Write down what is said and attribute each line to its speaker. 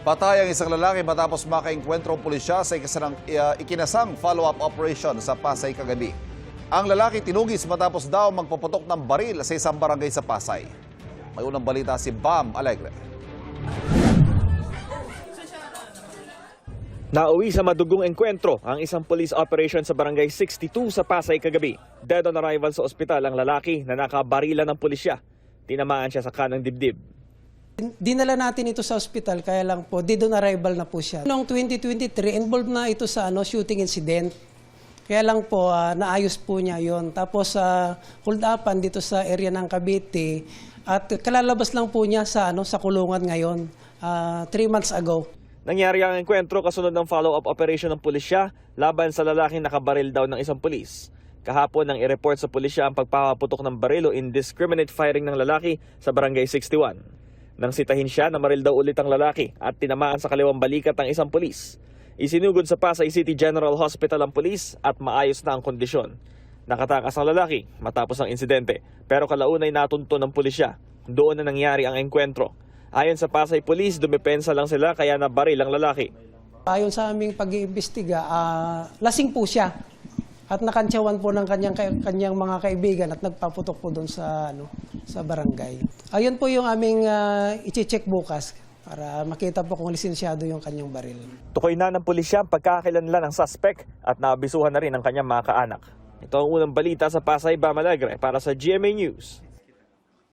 Speaker 1: Patay ang isang lalaki matapos makaengkwentro ang pulisya sa ikinasang follow-up operation sa Pasay kagabi. Ang lalaki tinugis matapos daw magpaputok ng baril sa isang barangay sa Pasay. May unang balita si Bam Alegre.
Speaker 2: Nauwi sa madugong engkwentro ang isang police operation sa barangay 62 sa Pasay kagabi. Dead on arrival sa ospital ang lalaki na nakabarila ng pulisya. Tinamaan siya sa kanang dibdib.
Speaker 3: Dinala natin ito sa ospital, kaya lang po, dead on arrival na po siya. Noong 2023, involved na ito sa shooting incident. Kaya lang po, naayos po niya yon. Tapos, hold upan dito sa area ng Cavite. At kalalabas lang po niya sa kulungan ngayon, 3 months ago.
Speaker 2: Nangyari ang engkwentro kasunod ng follow-up operation ng pulisya laban sa lalaking nakabaril daw ng isang pulis. Kahapon nang i-report sa pulisya ang pagpapaputok ng baril o indiscriminate firing ng lalaki sa barangay 61. Nang sitahin siya, namaril daw ulit ang lalaki at tinamaan sa kaliwang balikat ang isang pulis. Isinugod sa Pasay City General Hospital ang pulis at maayos na ang kondisyon. Nakatakas ang lalaki matapos ang insidente pero kalaunay natunto ng pulisya. Doon na nangyari ang engkwentro. Ayon sa Pasay Police, dumepensa lang sila kaya nabaril ang lalaki.
Speaker 3: Ayon sa aming pag-iimbestiga, lasing po siya. At nakantsawan po ng kanyang mga kaibigan at nagpaputok po doon sa barangay. Ayun po yung aming i-check bukas para makita po kung lisensyado yung kanyang baril.
Speaker 2: Tukoy na ng pulisya ang pagkakakilanlan ng suspect at naabisuhan na rin ang kanyang mga kaanak. Ito ang unang balita sa Pasay, Bam Alegre para sa GMA News.